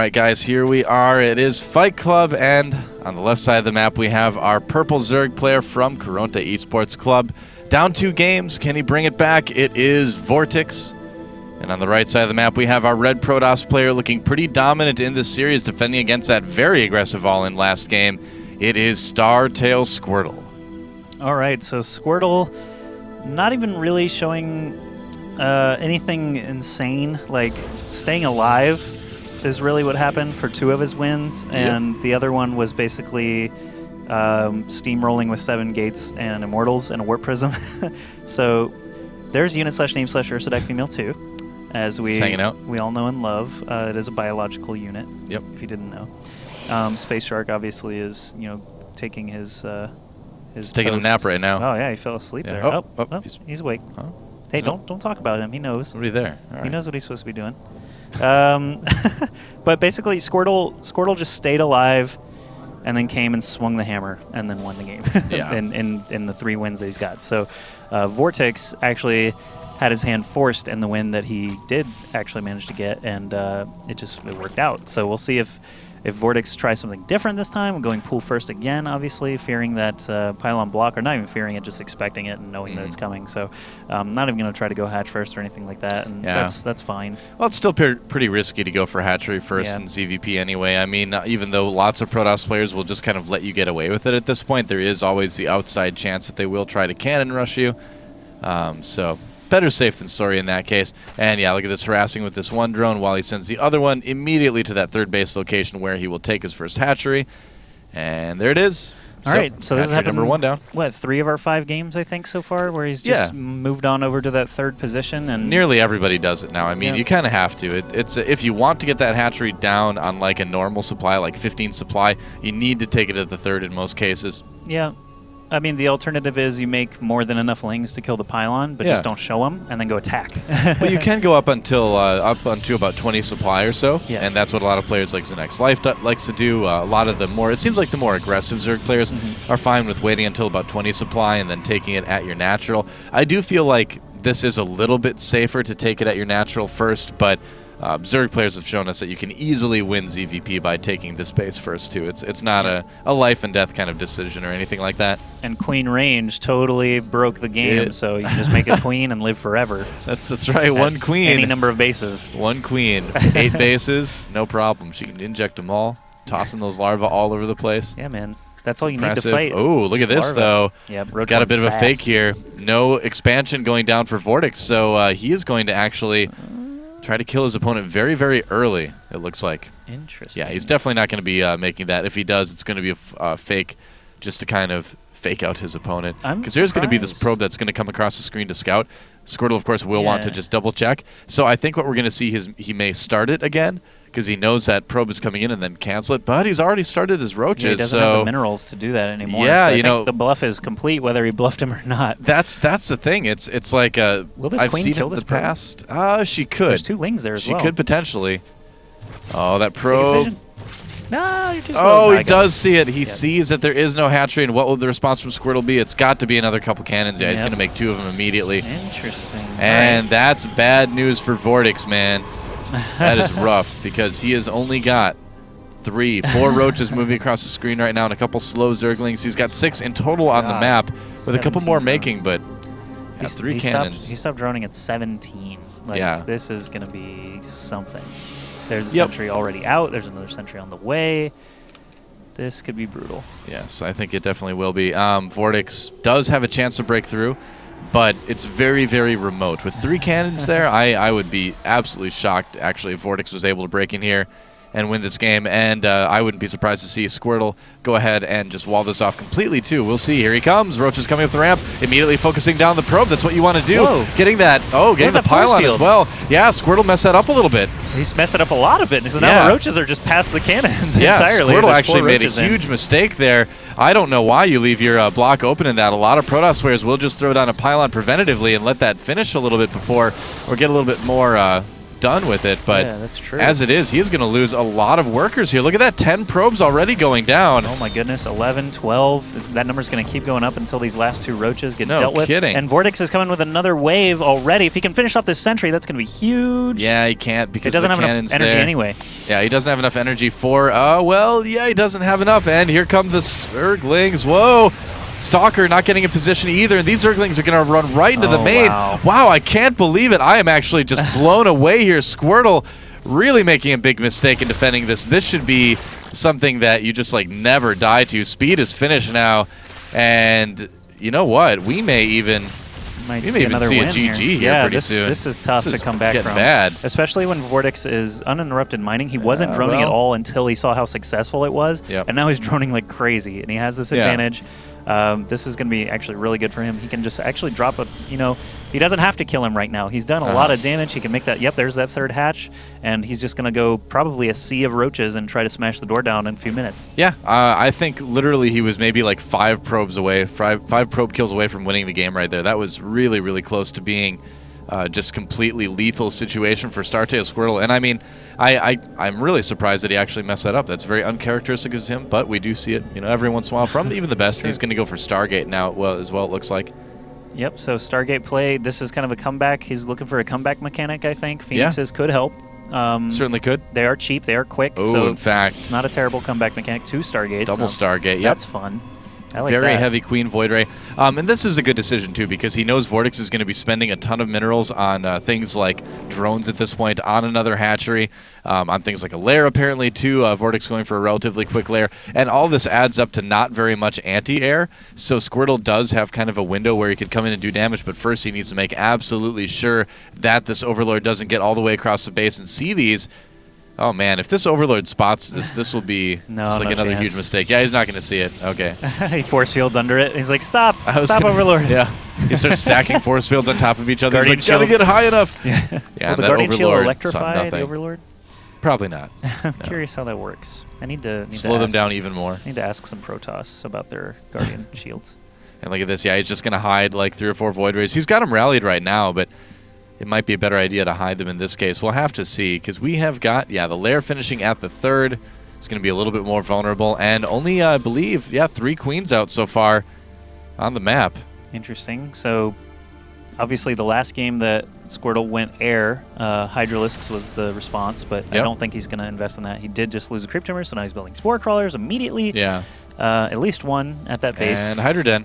right, guys, here we are. It is Fight Club, and on the left side of the map, we have our purple Zerg player from Koronta Esports Club. Down 2 games. Can he bring it back? It is VortiX. And on the right side of the map, we have our red Protoss player looking pretty dominant in this series, defending against that very aggressive all-in last game. It is StarCraft. All right, so Squirtle not even really showing anything insane. Like, staying alive is really what happened for 2 of his wins, and the other one was basically steamrolling with 7 gates and immortals and a warp prism. So there's unit/name/Ursa female 2, as we all know and love. It is a biological unit. Yep. If you didn't know. Space Shark obviously is, you know, taking his taking a nap right now. Oh yeah, he fell asleep there. Oh, he's awake. Huh? Hey, don't talk about him. He knows. Somebody there. All right. He knows what he's supposed to be doing. But basically, Squirtle just stayed alive, and then came and swung the hammer, and then won the game. Yeah. in the 3 wins that he's got. So VortiX actually had his hand forced in the win that he did actually manage to get, and it worked out. So we'll see if VortiX tries something different this time, going pool first again, obviously, fearing that pylon block, or not even fearing it, just expecting it and knowing that it's coming. So not even going to try to go hatch first or anything like that, and that's fine. Well, it's still pretty risky to go for hatchery first in ZVP anyway. I mean, even though lots of Protoss players will just kind of let you get away with it at this point, there is always the outside chance that they will try to cannon rush you. So better safe than sorry in that case. And yeah, look at this, harassing with this one drone while he sends the other one immediately to that 3rd base location where he will take his first hatchery. And there it is. All right, so this has happened, number 1 down. What, 3 of our 5 games, I think, so far, where he's just moved on over to that 3rd position? And nearly everybody does it now. I mean, you kind of have to. It's if you want to get that hatchery down on like a normal supply, like 15 supply, you need to take it at the 3rd in most cases. Yeah. I mean, the alternative is you make more than enough lings to kill the pylon, but just don't show them, and then go attack. Well, you can go up until about 20 supply or so, and that's what a lot of players like Zenex Life likes to do. A lot of the it seems like the more aggressive Zerg players are fine with waiting until about 20 supply and then taking it at your natural. I do feel like this is a little bit safer to take it at your natural first, but Zerg players have shown us that you can easily win ZVP by taking this base first, too. It's not a life and death kind of decision or anything like that. And Queen range totally broke the game, so you can just make a Queen and live forever. That's right, 1 Queen. Any number of bases. 1 Queen. 8 bases, no problem. She can inject them all, tossing those larvae all over the place. Yeah, man. That's all you need to fight. Oh, look at this, though. Yeah, got a bit of a fake here. No expansion going down for VortiX, so he is going to actually try to kill his opponent very, very early, it looks like. Interesting. Yeah, he's definitely not going to be making that. If he does, it's going to be a fake just to kind of fake out his opponent. Because there's going to be this probe that's going to come across the screen to scout. Squirtle, of course, will want to just double-check. So I think what we're going to see is he may start it again, because he knows that probe is coming in and then cancel it. But he's already started his roaches. Yeah, he doesn't have the minerals to do that anymore. Yeah, so I think the bluff is complete, whether he bluffed him or not. That's the thing. It's like will this I've Queen seen kill it in this the past. She could. There's 2 lings there as well. She could potentially. Oh, that probe. No, you're too slow. Oh, he does see it. He sees that there is no hatchery, and what will the response from Squirtle be? It's got to be another couple cannons. Yeah, he's going to make 2 of them immediately. Interesting. And that's bad news for VortiX, man. That is rough, because he has only got 4 roaches moving across the screen right now and a couple slow Zerglings. He's got 6 in total on the map, with a couple more making, but he's 3 cannons. He stopped droning at 17. Like, this is going to be something. There's a sentry already out. There's another sentry on the way. This could be brutal. Yes, I think it definitely will be. VortiX does have a chance to break through, but it's very, very remote. With 3 cannons there, I would be absolutely shocked, actually, if VortiX was able to break in here and win this game. And I wouldn't be surprised to see Squirtle go ahead and just wall this off completely, too. We'll see. Here he comes. Roach is coming up the ramp, immediately focusing down the probe. That's what you want to do. Whoa. Getting that. Oh, getting the pylon as well. Yeah, Squirtle messed that up a little bit. He's messed it up a lot of it. So now the roaches are just past the cannons entirely. Squirtle actually made a huge mistake there. I don't know why you leave your block open in that. A lot of Protoss players will just throw down a pylon preventatively and let that finish a little bit before, or get a little bit more done with it. But yeah, that's true. as it is, he is going to lose a lot of workers here. Look at that, 10 probes already going down. Oh my goodness, 11, 12. That number's going to keep going up until these last 2 roaches get No dealt with. kidding. And VortiX is coming with another wave already. If he can finish off this sentry, that's going to be huge. Yeah, he can't because he doesn't have cannon's enough energy there. anyway. Yeah, he doesn't have enough energy for, well, yeah, he doesn't have enough. And here come the Zerglings. Whoa. Stalker not getting in position either, and these Zerglings are going to run right into the main. Wow, I can't believe it. I am actually just blown away here. Squirtle really making a big mistake in defending this. This should be something that you just like never die to. Speed is finished now, and you know what? We may even see a GG here pretty soon. This is tough to come back from. Bad. Especially when VortiX is uninterrupted mining. He wasn't droning at all until he saw how successful it was, and now he's droning like crazy, and he has this advantage. This is going to be actually really good for him. He can just actually drop a, he doesn't have to kill him right now. He's done a lot of damage. He can make that, there's that 3rd hatch, and he's just going to go probably a sea of roaches and try to smash the door down in a few minutes. Yeah, I think literally he was maybe like 5 probes away, 5 probe kills away from winning the game right there. That was really, really close to being just completely lethal situation for StarCraft. And I mean, I'm really surprised that he actually messed that up. That's very uncharacteristic of him, but we do see it, every once in a while from even the best. He's going to go for Stargate now as well, it looks like. Yep, so Stargate play, this is kind of a comeback. He's looking for a comeback mechanic, I think. Phoenixes could help. Certainly could. They are cheap, they are quick. Oh, so in fact. It's not a terrible comeback mechanic. 2 Stargates. Double Stargate, That's fun. I like very that. heavy Queen Void Ray. And this is a good decision, too, because he knows VortiX is going to be spending a ton of minerals on things like drones at this point, on another hatchery, on things like a lair, apparently, too. VortiX going for a relatively quick lair. And all this adds up to not very much anti-air. So Squirtle does have kind of a window where he could come in and do damage, but first he needs to make absolutely sure that this Overlord doesn't get all the way across the base and see these. Oh, man, if this Overlord spots this will be just like another huge mistake. Yeah, he's not going to see it. Okay. He force fields under it. He's like, stop, Overlord. Yeah. He starts stacking force fields on top of each other. He's like, gotta get high enough. Yeah, will the Guardian Shield electrify the Overlord? Probably not. I'm curious how that works. I need to slow them down even more. I need to ask some Protoss about their Guardian Shields. And look at this. Yeah, he's just going to hide like 3 or 4 Void Rays. He's got them rallied right now, but it might be a better idea to hide them in this case. We'll have to see, because we have got, the lair finishing at the 3rd. It's going to be a little bit more vulnerable, and only, I believe, 3 queens out so far on the map. Interesting. So, obviously, the last game that Squirtle went air, Hydralisks was the response, but I don't think he's going to invest in that. He did just lose a Creep Tumor, so now he's building Spore Crawlers immediately. Yeah. At least 1 at that base. And Hydroden.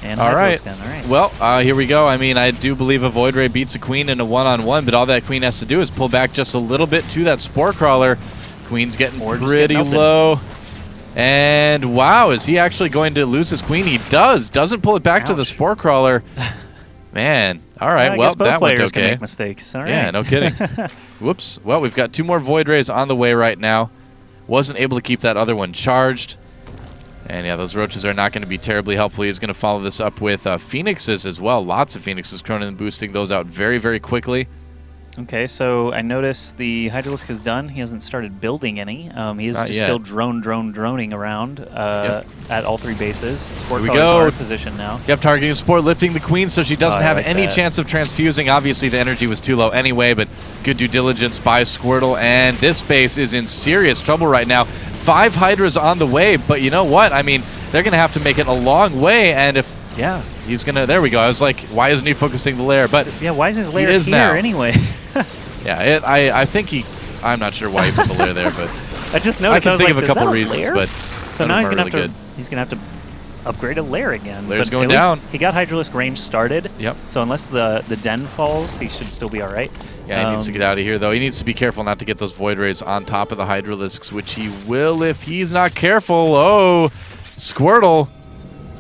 And all right. Well, here we go. I mean, I do believe a Void Ray beats a Queen in a one-on-one, but all that Queen has to do is pull back just a little bit to that Spore Crawler. Queen's getting pretty low. And wow, is he actually going to lose his Queen? He does. Doesn't pull it back to the Spore Crawler. Man. All right. Well, that went okay. Can make mistakes. All right. Yeah, no kidding. Whoops. Well, we've got 2 more Void Rays on the way right now. Wasn't able to keep that other one charged. And yeah, those roaches are not going to be terribly helpful. He's going to follow this up with Phoenixes as well. Lots of Phoenixes. Cronin boosting those out very, very quickly. Okay, so I noticed the Hydralisk is done. He hasn't started building any. He is just still droning around at all 3 bases. Spore Crawler's are in position now. Yep, targeting Spore, lifting the Queen, so she doesn't have any chance of transfusing. Obviously, the energy was too low anyway, but good due diligence by Squirtle. And this base is in serious trouble right now. 5 Hydras on the way, but you know what? I mean, they're going to have to make it a long way, and if he's going to... There we go. I was like, why isn't he focusing the lair? But yeah, why is his lair here anyway? Yeah, I think he... I'm not sure why he put the lair there, but... I just noticed. I can think of a couple reasons, but... So now he's going to have to upgrade a lair again. Lair's going down. He got Hydralisk range started. Yep. So unless the den falls, he should still be all right. Yeah, he needs to get out of here, though. He needs to be careful not to get those Void Rays on top of the Hydralisks, which he will if he's not careful. Oh, Squirtle.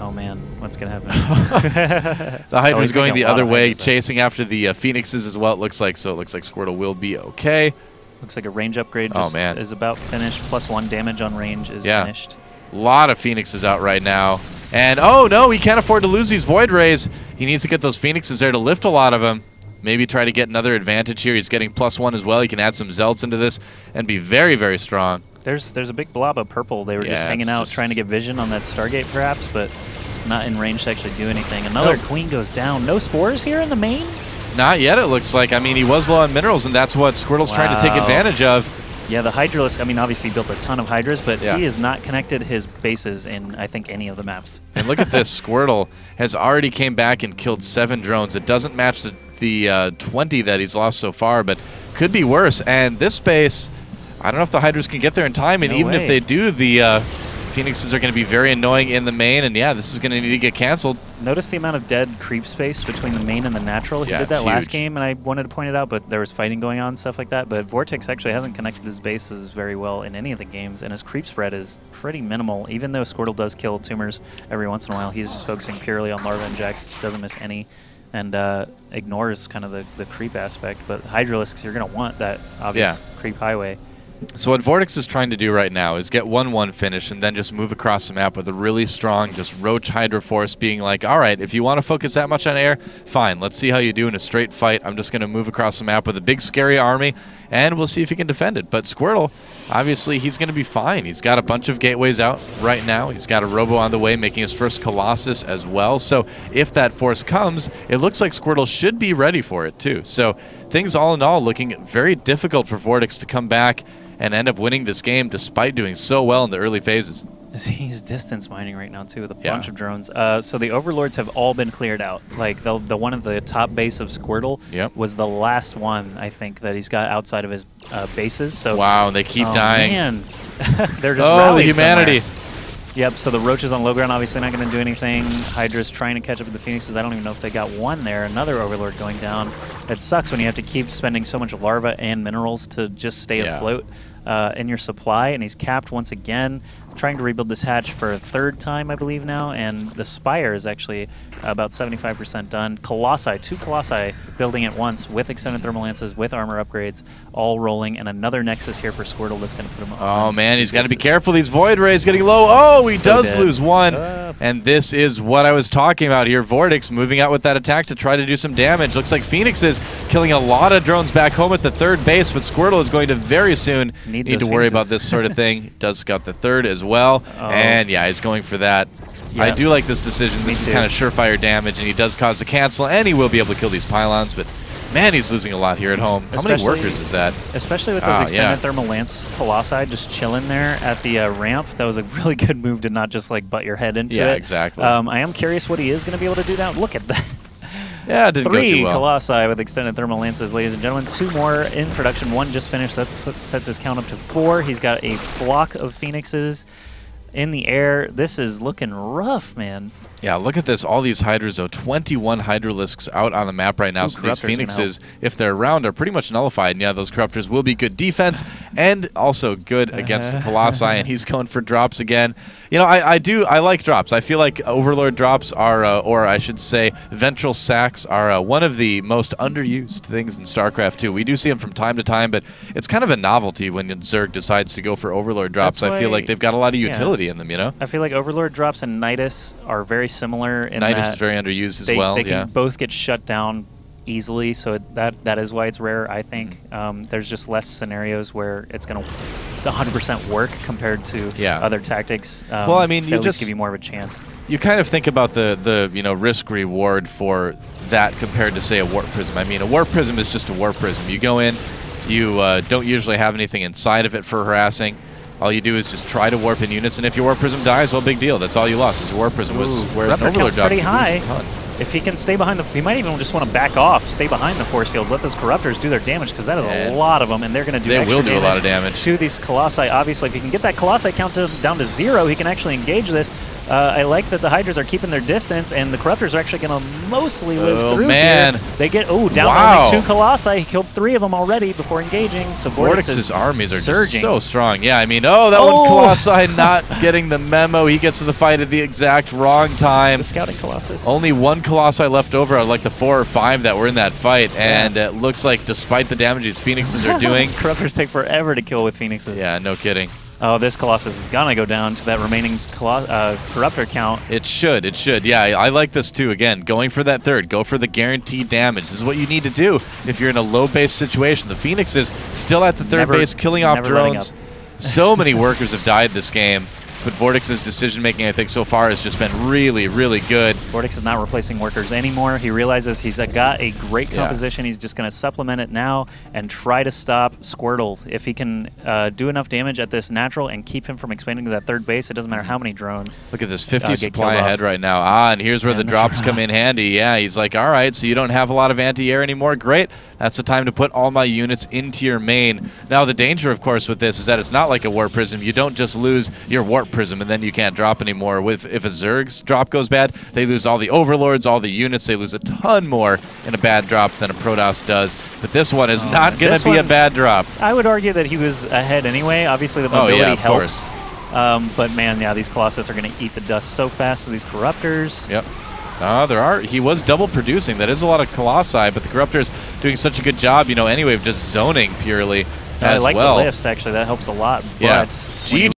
Oh, man. What's going to happen? The Hydra's going the other way, chasing after the Phoenixes as well, it looks like. So it looks like Squirtle will be okay. Looks like a range upgrade is about finished. +1 damage on range is finished. A lot of Phoenixes out right now. And, oh, no, he can't afford to lose these Void Rays. He needs to get those Phoenixes there to lift a lot of them. Maybe try to get another advantage here. He's getting +1 as well. He can add some Zelts into this and be very, very strong. There's a big blob of purple. They were just hanging out trying to get vision on that Stargate perhaps, but not in range to actually do anything. Another Queen goes down. No Spores here in the main? Not yet, it looks like. I mean, he was low on minerals, and that's what Squirtle's trying to take advantage of. Yeah, the Hydralisk, I mean, obviously built a ton of Hydras, but he has not connected his bases in, I think, any of the maps. And look at this. Squirtle has already came back and killed 7 drones. It doesn't match the 20 that he's lost so far, but could be worse. And this base, I don't know if the Hydras can get there in time, and even if they do, the Phoenixes are going to be very annoying in the main, and yeah, this is going to need to get canceled. Notice the amount of dead creep space between the main and the natural. He did that last game, and I wanted to point it out, but there was fighting going on, stuff like that. But VortiX actually hasn't connected his bases very well in any of the games, and his creep spread is pretty minimal. Even though Squirtle does kill tumors every once in a while, he's just focusing purely on larva and Jax, doesn't miss any, and ignores kind of the creep aspect. But Hydralisks, you're going to want that obvious creep highway. So what VortiX is trying to do right now is get 1-1 finish and then just move across the map with a really strong just Roach Hydra Force, being like, all right, if you want to focus that much on air, fine. Let's see how you do in a straight fight. I'm just going to move across the map with a big scary army, and we'll see if he can defend it. But Squirtle, obviously, he's going to be fine. He's got a bunch of gateways out right now. He's got a Robo on the way, making his first Colossus as well. So if that force comes, it looks like Squirtle should be ready for it too. So things all in all looking very difficult for VortiX to come back and end up winning this game despite doing so well in the early phases. He's distance mining right now too with a bunch of drones. So the Overlords have all been cleared out. Like the one at the top base of Squirtle was the last one, I think, that he's got outside of his bases. So wow, and they keep dying. Man. They're just rallying humanity. Somewhere. Yep, so the Roaches on low ground obviously not going to do anything. Hydra's trying to catch up with the Phoenixes. I don't even know if they got one there. Another Overlord going down. It sucks when you have to keep spending so much larva and minerals to just stay afloat in your supply, and he's capped once again. Trying to rebuild this hatch for a 3rd time, I believe now, and the Spire is actually about 75% done. Colossi, 2 Colossi building at once with extended thermal lances, with armor upgrades, all rolling, and another Nexus here for Squirtle that's going to put him on. Oh man, he's got to be careful. These Void Rays getting low. Oh, he does lose one. And this is what I was talking about here. VortiX moving out with that attack to try to do some damage. Looks like Phoenix is killing a lot of drones back home at the 3rd base, but Squirtle is going to very soon need to worry about this sort of thing. Does scout the 3rd as well. And yeah, he's going for that. I do like this decision. This is kind of surefire damage, and he does cause the cancel, and he will be able to kill these pylons, but man, he's losing a lot here at home. How many workers is that? Especially with those extended thermal lance Colossi just chilling there at the ramp. That was a really good move to not just like butt your head into it. Yeah, exactly. I am curious what he is going to be able to do now. Look at that. Yeah, it didn't go too well. 3 Colossi with extended thermal lances, ladies and gentlemen. 2 more in production. 1 just finished. That sets his count up to 4. He's got a flock of Phoenixes in the air. This is looking rough, man. Yeah, look at this. All these Hydras, though. 21 Hydralisks out on the map right now. So these Phoenixes, if they're around, are pretty much nullified. And yeah, those Corruptors will be good defense and also good against the Colossi. And he's going for drops again. You know, I like drops. I feel like Overlord drops are, or I should say, Ventral Sacks are one of the most underused things in StarCraft 2. We do see them from time to time, but it's kind of a novelty when Zerg decides to go for Overlord drops. I feel like they've got a lot of utility in them, you know? I feel like Overlord drops and Nidus are very similar in Nidus that is very underused as well. They can both get shut down easily, so that is why it's rare, I think. There's just less scenarios where it's going to 100% work compared to other tactics. Well, I mean, you just give you more of a chance. You kind of think about the risk reward for that compared to, say, a Warp Prism. I mean, a Warp Prism is just a Warp Prism. You go in, you don't usually have anything inside of it for harassing. All you do is just try to warp in units, and if your Warp Prism dies, well, big deal. That's all you lost is your Warp Prism. Whereas an Overlord drop, pretty high. If he can stay behind he might even just want to back off, stay behind the force fields, let those Corruptors do their damage, because that is a lot of them, and they're going to do extra damage. They will do a lot of damage to these Colossi. Obviously, if he can get that Colossi count down to 0, he can actually engage this. I like that the Hydras are keeping their distance, and the Corruptors are actually going to mostly live through here. They get, down by only 2 Colossi. He killed 3 of them already before engaging. So VortiX's armies are surging. Just so strong. Yeah, I mean, that one Colossi not getting the memo. He gets to the fight at the exact wrong time. The Scouting Colossus. Only 1 Colossi left over out of like the 4 or 5 that were in that fight, and it looks like despite the damage these Phoenixes are doing, Corruptors take forever to kill with Phoenixes. Yeah, no kidding. Oh, this Colossus is going to go down to that remaining Corruptor count. It should. Yeah, I like this too. Again, going for that 3rd. Go for the guaranteed damage. This is what you need to do if you're in a low base situation. The Phoenix is still at the 3rd base, killing off drones. So many workers have died this game. But VortiX's decision-making, I think, so far has just been really, really good. VortiX is not replacing workers anymore. He realizes he's got a great composition. He's just going to supplement it now and try to stop Squirtle. If he can do enough damage at this natural and keep him from expanding to that third base, it doesn't matter how many drones. Look at this 50 supply ahead right now. And here's where the drops come in handy. Yeah, he's like, all right, so you don't have a lot of anti-air anymore. Great. That's the time to put all my units into your main. Now, the danger, of course, with this is that it's not like a warp prism. You don't just lose your warp prism and then you can't drop anymore. If a Zerg's drop goes bad, they lose all the overlords, all the units. They lose a ton more in a bad drop than a Protoss does. But this one is not going to be a bad drop. I would argue that he was ahead anyway. Obviously, the mobility helps. But man, yeah, these Colossus are going to eat the dust so fast to these Corruptors. Yep. He was double producing. That is a lot of Colossi, but the Corruptor's doing such a good job, anyway, of just zoning purely as well. I like the lifts, actually. That helps a lot. Yeah. But